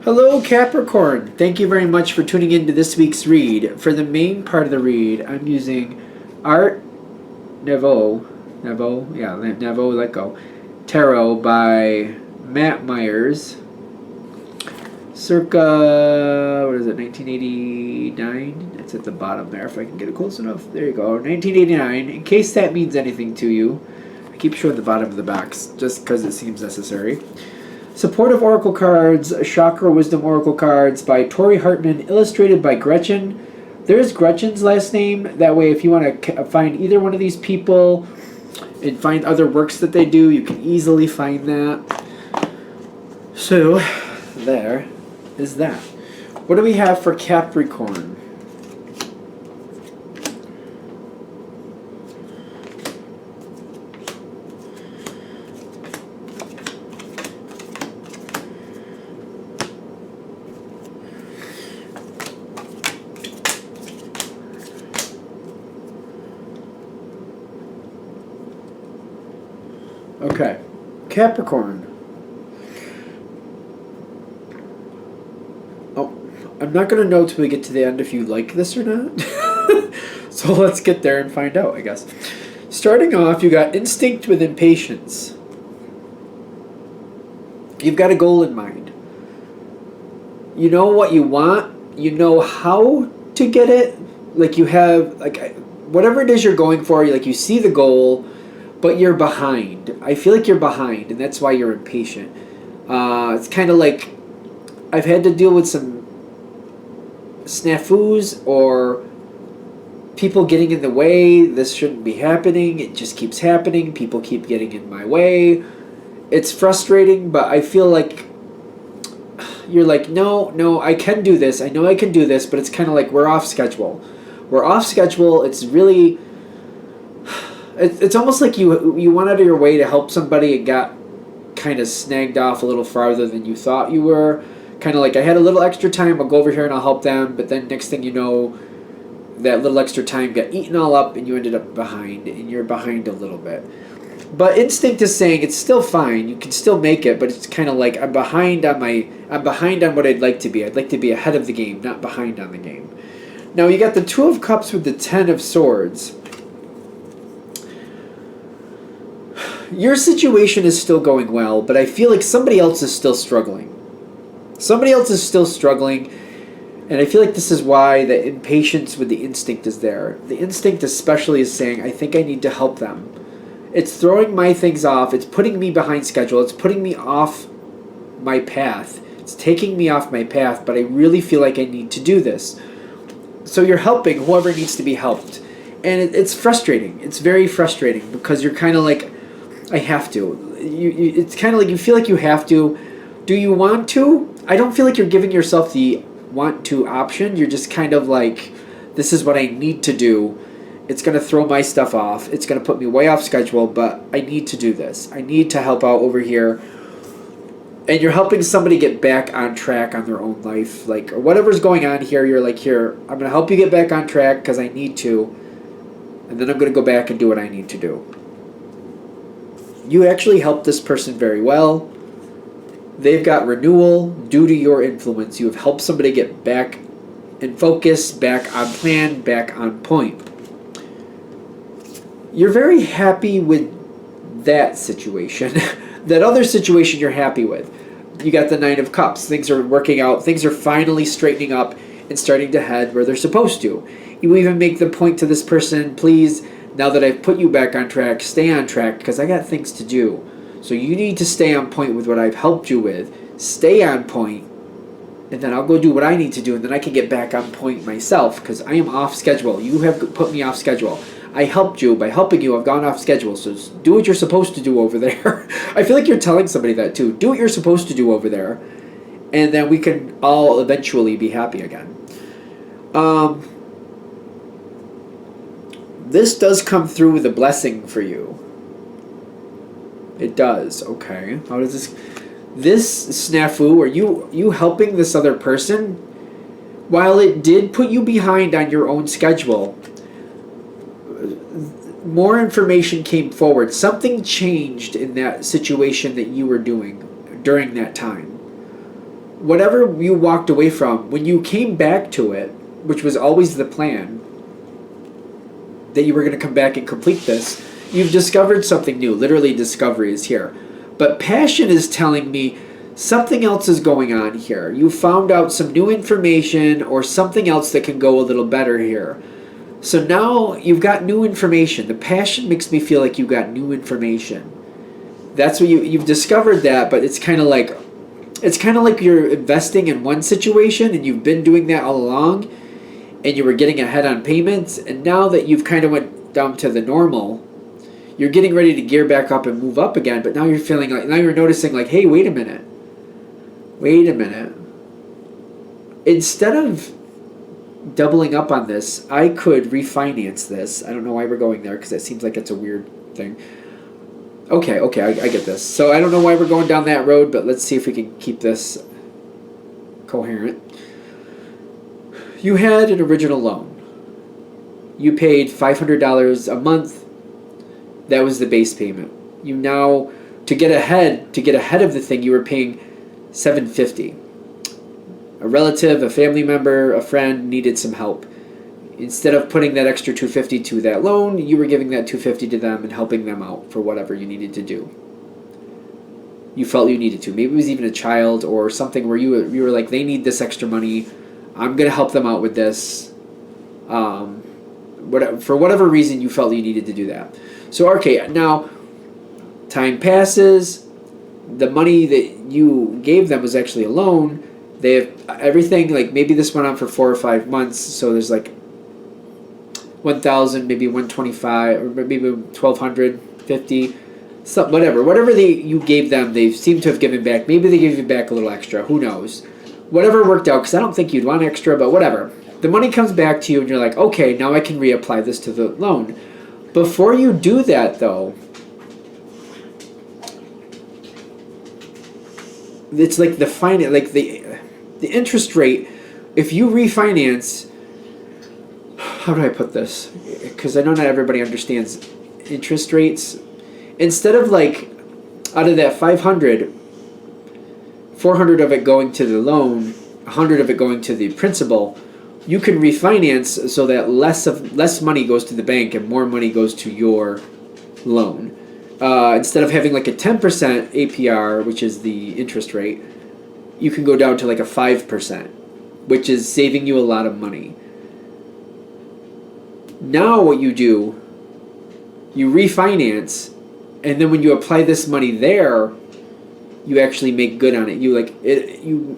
Hello, Capricorn. Thank you very much for tuning in to this week's read. For the main part of the read, I'm using Art Nouveau, let go, Tarot by Matt Myers, circa, 1989? It's at the bottom there, if I can get it close enough. There you go, 1989. In case that means anything to you, I keep showing the bottom of the box just because it seems necessary. Supportive Oracle Cards, Chakra Wisdom Oracle Cards by Tori Hartman, illustrated by Gretchen. There's Gretchen's last name. That way, if you want to find either one of these people and find other works that they do, you can easily find that. So, there is that. What do we have for Capricorn? Okay, Capricorn. Oh, I'm not going to know till we get to the end if you like this or not. So let's get there and find out, I guess. Starting off, you got instinct with impatience. You've got a goal in mind. You know what you want. You know how to get it. Like you have, like whatever it is you're going for, like you see the goal, but you're behind. I feel like you're behind, and that's why you're impatient. It's kind of like I've had to deal with some snafus or people getting in the way. This shouldn't be happening. It just keeps happening. People keep getting in my way. It's frustrating, but I feel like you're like, no, I can do this. I know I can do this, but it's kind of like we're off schedule. We're off schedule. It's really... It's almost like you went out of your way to help somebody and got kind of snagged off a little farther than you thought you were. Kind of like, I had a little extra time, I'll go over here and I'll help them, but then next thing you know, that little extra time got eaten all up and you ended up behind, and you're behind a little bit. But instinct is saying it's still fine, you can still make it, but it's kind of like I'm behind on what I'd like to be. I'd like to be ahead of the game, not behind on the game. Now you got the Two of Cups with the Ten of Swords. Your situation is still going well, but I feel like somebody else is still struggling. Somebody else is still struggling, and I feel like this is why the impatience with the instinct is there. The instinct especially is saying, I think I need to help them. It's throwing my things off. It's putting me behind schedule. It's putting me off my path. It's taking me off my path, but I really feel like I need to do this. So you're helping whoever needs to be helped. And it's frustrating. It's very frustrating because you're kind of like, I have to. It's kind of like you feel like you have to. Do you want to? I don't feel like you're giving yourself the want to option. You're just kind of like, this is what I need to do. It's going to throw my stuff off. It's going to put me way off schedule, but I need to do this. I need to help out over here. And you're helping somebody get back on track on their own life. Like, or whatever's going on here, you're like, here, I'm going to help you get back on track because I need to. And then I'm going to go back and do what I need to do. You actually helped this person very well. They've got renewal due to your influence. You have helped somebody get back in focus, back on plan, back on point. You're very happy with that situation. That other situation you're happy with. You got the Nine of Cups. Things are working out. Things are finally straightening up and starting to head where they're supposed to. You even make the point to this person, please, now that I've put you back on track, stay on track because I got things to do. So you need to stay on point with what I've helped you with. Stay on point, and then I'll go do what I need to do, and then I can get back on point myself because I am off schedule. You have put me off schedule. I helped you. By helping you, I've gone off schedule. So do what you're supposed to do over there. I feel like you're telling somebody that too. Do what you're supposed to do over there, and then we can all eventually be happy again. This does come through with a blessing for you. It does. Okay. How does this... This snafu, or you helping this other person, while it did put you behind on your own schedule, more information came forward. Something changed in that situation that you were doing during that time. whatever you walked away from, when you came back to it, which was always the plan, that you were going to come back and complete this, you've discovered something new. Literally, discovery is here. But passion is telling me something else is going on here. You found out some new information or something else that can go a little better here. So now you've got new information. The passion makes me feel like you got new information. That's what you've discovered that, but it's kind of like you're investing in one situation and you've been doing that all along and you were getting ahead on payments, and now that you've kind of went down to the normal, you're getting ready to gear back up and move up again, but now you're feeling like, now you're noticing like, hey, wait a minute. Instead of doubling up on this, I could refinance this. I don't know why we're going there because that seems like it's a weird thing. Okay, I get this. So I don't know why we're going down that road, but let's see if we can keep this coherent. You had an original loan. You paid $500 a month. That was the base payment. You now, to get ahead of the thing, you were paying $750. A relative, a family member, a friend needed some help. Instead of putting that extra $250 to that loan, you were giving that $250 to them and helping them out for whatever you needed to do. You felt you needed to. Maybe it was even a child or something where you were like, they need this extra money. I'm going to help them out with this. For whatever reason, you felt you needed to do that. So, okay, now time passes. The money that you gave them was actually a loan. They have everything, like maybe this went on for 4 or 5 months, so there's like 1,000, maybe 125, or maybe 1,250, whatever you gave them, they seem to have given back. Maybe they gave you back a little extra. Who knows? Whatever worked out, because I don't think you'd want extra, but whatever. The money comes back to you, and you're like, okay, now I can reapply this to the loan. Before you do that, though, it's like the interest rate. If you refinance, how do I put this? Because I know not everybody understands interest rates. Instead of like out of that 500, 400 of it going to the loan, 100 of it going to the principal, you can refinance so that less money goes to the bank and more money goes to your loan. Instead of having like a 10% APR, which is the interest rate, you can go down to like a 5%, which is saving you a lot of money. Now what you do, you refinance, and then when you apply this money there, you actually make good on it. You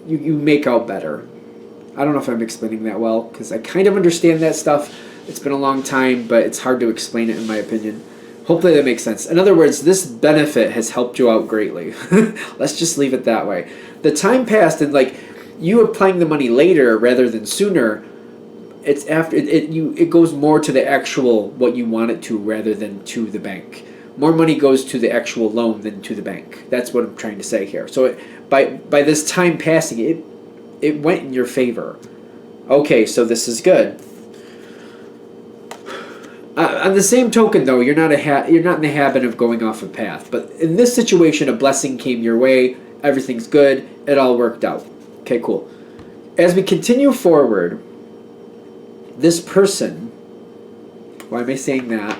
make out better. I don't know if I'm explaining that well, because I kind of understand that stuff. It's been a long time, but it's hard to explain it in my opinion. Hopefully that makes sense. In other words, this benefit has helped you out greatly. Let's just leave it that way. The time passed, and like you applying the money later rather than sooner, it's after it goes more to the actual what you want it to rather than to the bank. More money goes to the actual loan than to the bank. That's what I'm trying to say here. So by this time passing, it went in your favor. Okay, so this is good. On the same token, though, you're not in the habit of going off a path. But in this situation, a blessing came your way. Everything's good. It all worked out. Okay, cool. As we continue forward, this person, why am I saying that?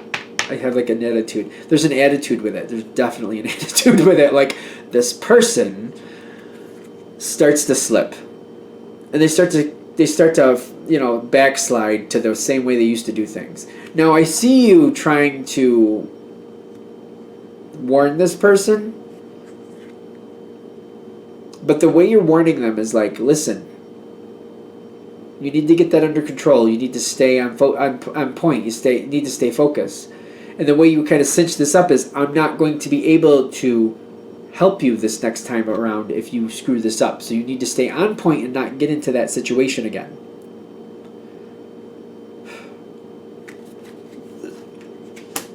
I have like an attitude. There's an attitude with it. There's definitely an attitude with it. Like this person starts to slip, and they start to backslide to the same way they used to do things. Now I see you trying to warn this person, but the way you're warning them is like, listen, you need to get that under control. You need to stay on point. You need to stay focused. And the way you kind of cinch this up is, I'm not going to be able to help you this next time around if you screw this up. So you need to stay on point and not get into that situation again.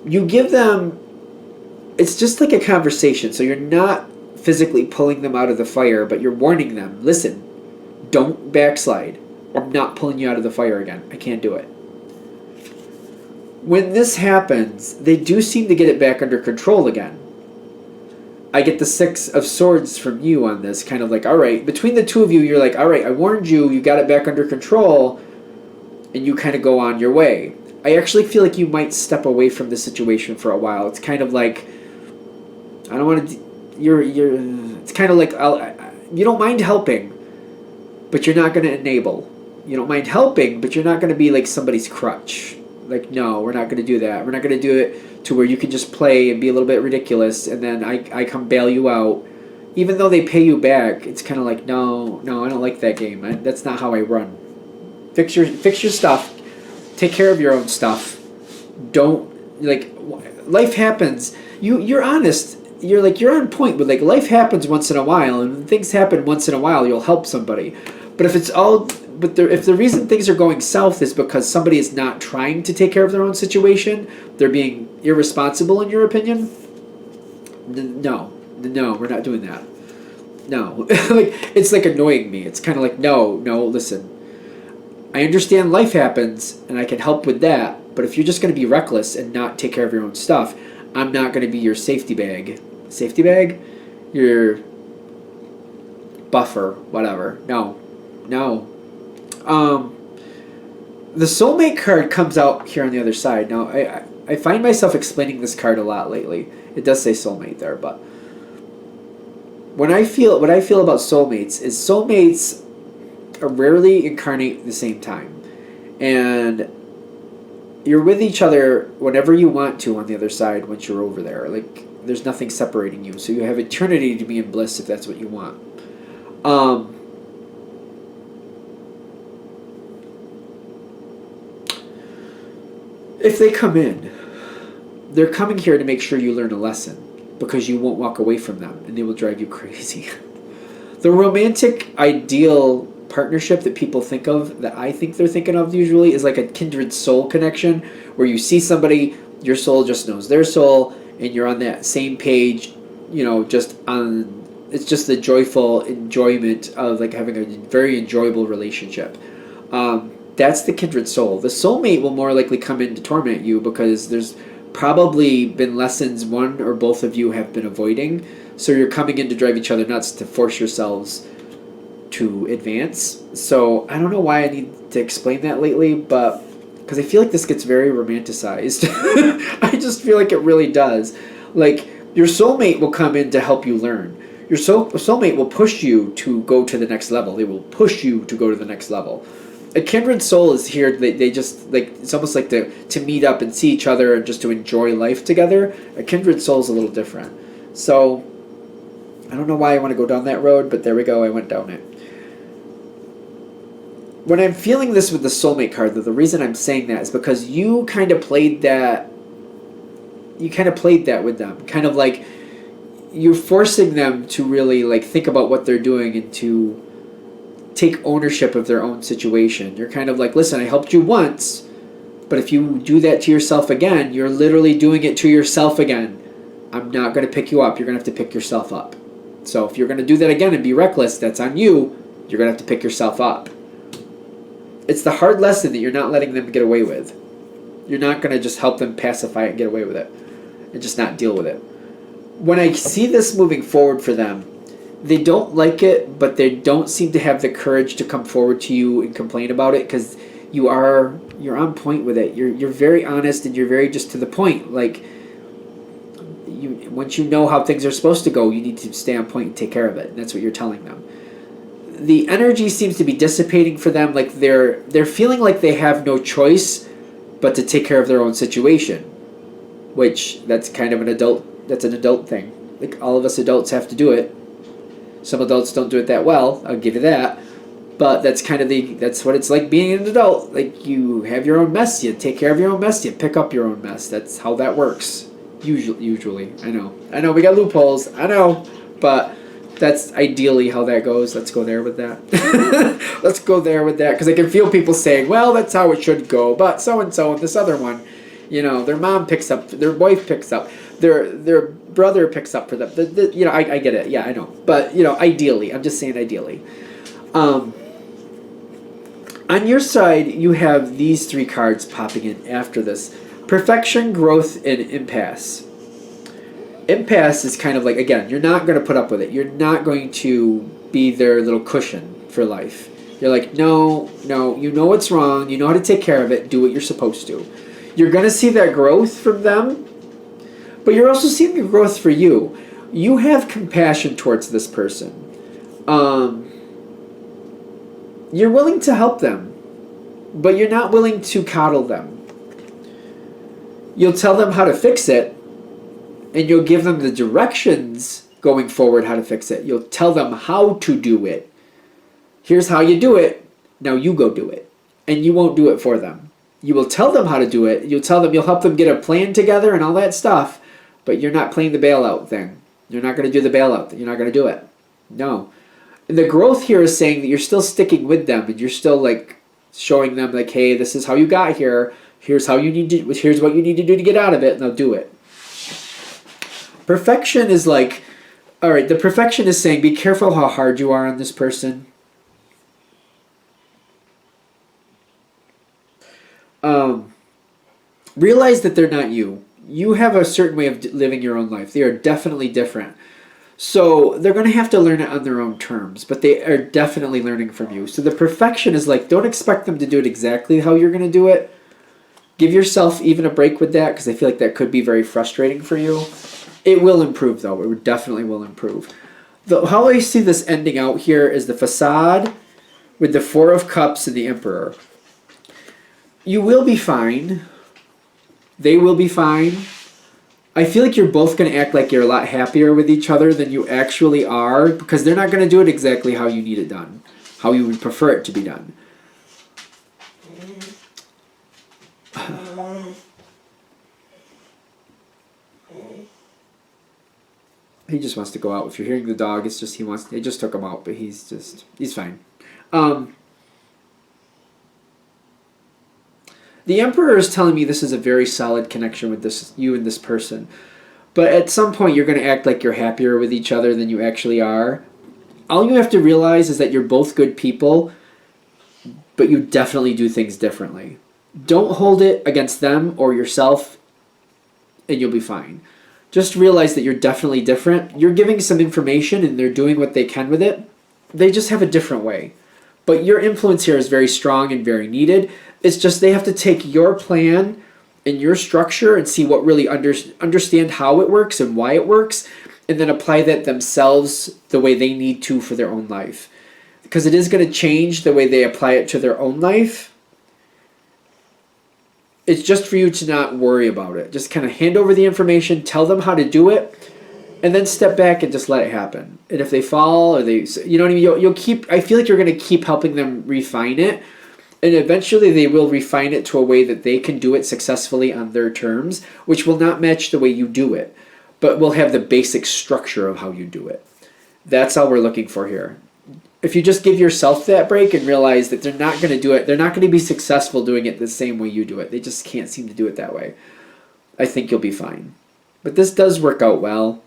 You give them, it's just like a conversation. So you're not physically pulling them out of the fire, but you're warning them, listen, don't backslide. I'm not pulling you out of the fire again. I can't do it. When this happens, they do seem to get it back under control again. I get the Six of Swords from you on this, kind of like, all right, between the two of you, you're like, all right, I warned you, you got it back under control, and you kind of go on your way. I actually feel like you might step away from the situation for a while. It's kind of like, I don't want to, it's kind of like, you don't mind helping, but you're not going to enable. You don't mind helping, but you're not going to be like somebody's crutch. Like, no, we're not going to do that. We're not going to do it to where you can just play and be a little bit ridiculous, and then I come bail you out. Even though they pay you back, it's kind of like, no, I don't like that game. That's not how I run. Fix your stuff. Take care of your own stuff. Don't, like, life happens. You're honest. You're on point with, like, life happens once in a while, and when things happen once in a while, you'll help somebody. But if if the reason things are going south is because somebody is not trying to take care of their own situation, they're being irresponsible in your opinion, no, we're not doing that. No. Like, it's like annoying me. It's kind of like, no, listen. I understand life happens and I can help with that, but if you're just going to be reckless and not take care of your own stuff, I'm not going to be your safety bag. Safety bag? Your buffer, whatever. No. The soulmate card comes out here on the other side. Now, I find myself explaining this card a lot lately. It does say soulmate there, but what I feel about soulmates is soulmates rarely incarnate at the same time, and you're with each other whenever you want to on the other side once you're over there. Like, there's nothing separating you, so you have eternity to be in bliss if that's what you want. If they come in, they're coming here to make sure you learn a lesson, because you won't walk away from them and they will drive you crazy. The romantic ideal partnership that people think of, that I think they're thinking of usually, is like a kindred soul connection, where you see somebody, your soul just knows their soul, and you're on that same page, it's just the joyful enjoyment of, like, having a very enjoyable relationship. That's the kindred soul. The soulmate will more likely come in to torment you, because there's probably been lessons one or both of you have been avoiding, so you're coming in to drive each other nuts to force yourselves to advance. So I don't know why I need to explain that lately, but because I feel like this gets very romanticized. I just feel like it really does. Like, your soulmate will come in to help you learn. Your soulmate will push you to go to the next level. They will push you to go to the next level. A kindred soul is here. They just, like, it's almost like to meet up and see each other and just to enjoy life together. A kindred soul is a little different. So I don't know why I want to go down that road, but there we go. I went down it. When I'm feeling this with the soulmate card, though, the reason I'm saying that is because you kind of played that. You kind of played that with them, kind of like you're forcing them to really, like, think about what they're doing and to take ownership of their own situation. You're kind of like, listen, I helped you once, but if you do that to yourself again, you're literally doing it to yourself again. I'm not going to pick you up. You're going to have to pick yourself up. So if you're going to do that again and be reckless, that's on you. You're going to have to pick yourself up. It's the hard lesson that you're not letting them get away with. You're not going to just help them pacify it and get away with it and just not deal with it. When I see this moving forward for them, they don't like it, but they don't seem to have the courage to come forward to you and complain about it, because you're on point with it. You're very honest and you're very just to the point. Like, once you know how things are supposed to go, you need to stay on point and take care of it. And that's what you're telling them. The energy seems to be dissipating for them. Like, they're feeling like they have no choice but to take care of their own situation, which that's kind of an adult thing. Like, all of us adults have to do it. Some adults don't do it that well, I'll give you that. But that's kind of that's what it's like being an adult. Like, you have your own mess, you take care of your own mess, you pick up your own mess. That's how that works. Usually. I know, we got loopholes, I know, but that's ideally how that goes. Let's go there with that. Let's go there with that, because I can feel people saying, well, that's how it should go, but so-and-so and this other one, their mom picks up, their wife picks up, their brother picks up for them. I get it. Yeah, I know. But, ideally. I'm just saying ideally. On your side, you have these three cards popping in after this. Perfection, growth, and impasse. Impasse is kind of like, again, you're not going to put up with it. You're not going to be their little cushion for life. You're like, no, you know what's wrong. You know how to take care of it. Do what you're supposed to. You're going to see that growth from them, but you're also seeing the growth for you. You have compassion towards this person. You're willing to help them, but you're not willing to coddle them. You'll tell them how to fix it, and you'll give them the directions going forward how to fix it. You'll tell them how to do it. Here's how you do it. Now you go do it. And you won't do it for them. You will tell them how to do it. You'll help them get a plan together and all that stuff, but you're not playing the bailout thing. You're not going to do the bailout. You're not going to do it. No. And the growth here is saying that you're still sticking with them, and you're still like showing them like, hey, this is how you got here. Here's what you need to do to get out of it, and they'll do it. Perfection is like, all right, the perfection is saying, be careful how hard you are on this person. Realize that they're not you. You have a certain way of living your own life. They are definitely different. So they're going to have to learn it on their own terms, but they are definitely learning from you. So the perfection is like, don't expect them to do it exactly how you're going to do it. Give yourself even a break with that, because I feel like that could be very frustrating for you. It will improve, though. It definitely will improve. How I see this ending out here is the facade with the Four of Cups and the Emperor. You will be fine. They will be fine. I feel like you're both going to act like you're a lot happier with each other than you actually are, because they're not going to do it exactly how you need it done, how you would prefer it to be done. He just wants to go out. If you're hearing the dog, it's just they just took him out, but he's fine. The Emperor is telling me this is a very solid connection with you and this person. But at some point, you're going to act like you're happier with each other than you actually are. All you have to realize is that you're both good people, but you definitely do things differently. Don't hold it against them or yourself, and you'll be fine. Just realize that you're definitely different. You're giving some information, and they're doing what they can with it. They just have a different way. But your influence here is very strong and very needed. It's just they have to take your plan and your structure and see what really understand how it works and why it works, and then apply that themselves the way they need to for their own life. Because it is going to change the way they apply it to their own life. It's just for you to not worry about it. Just kind of hand over the information, tell them how to do it, and then step back and just let it happen. And if they fall or you know what I mean, you'll keep. I feel like you're going to keep helping them refine it, and eventually they will refine it to a way that they can do it successfully on their terms, which will not match the way you do it, but will have the basic structure of how you do it. That's all we're looking for here. If you just give yourself that break and realize that they're not going to do it, they're not going to be successful doing it the same way you do it. They just can't seem to do it that way. I think you'll be fine. But this does work out well.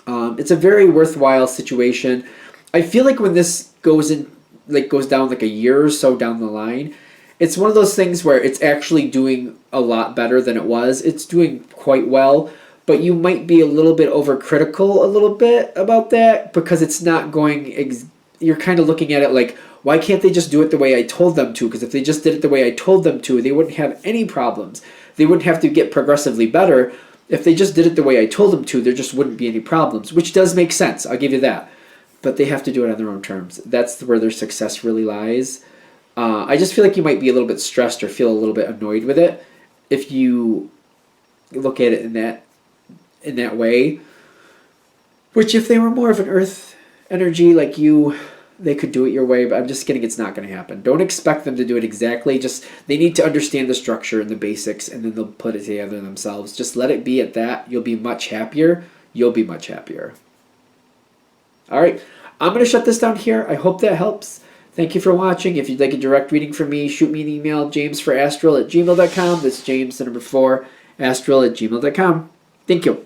It's a very worthwhile situation. I feel like when this goes down like a year or so down the line, it's one of those things where it's actually doing a lot better than it was. It's doing quite well, but you might be a little bit overcritical a little bit about that, because it's not going you're kind of looking at it like, why can't they just do it the way I told them to? Because if they just did it the way I told them to, they wouldn't have any problems. They wouldn't have to get progressively better. If they just did it the way I told them to, there just wouldn't be any problems, which does make sense. I'll give you that. But they have to do it on their own terms. That's where their success really lies. I just feel like you might be a little bit stressed or feel a little bit annoyed with it if you look at it in that way. Which, if they were more of an earth energy like you, they could do it your way, but I'm just kidding. It's not going to happen. Don't expect them to do it exactly. Just they need to understand the structure and the basics, and then they'll put it together themselves. Just let it be at that. You'll be much happier. You'll be much happier. All right. I'm going to shut this down here. I hope that helps. Thank you for watching. If you'd like a direct reading from me, shoot me an email, jamesforastral@gmail.com. That's James, the number 4, astral@gmail.com. Thank you.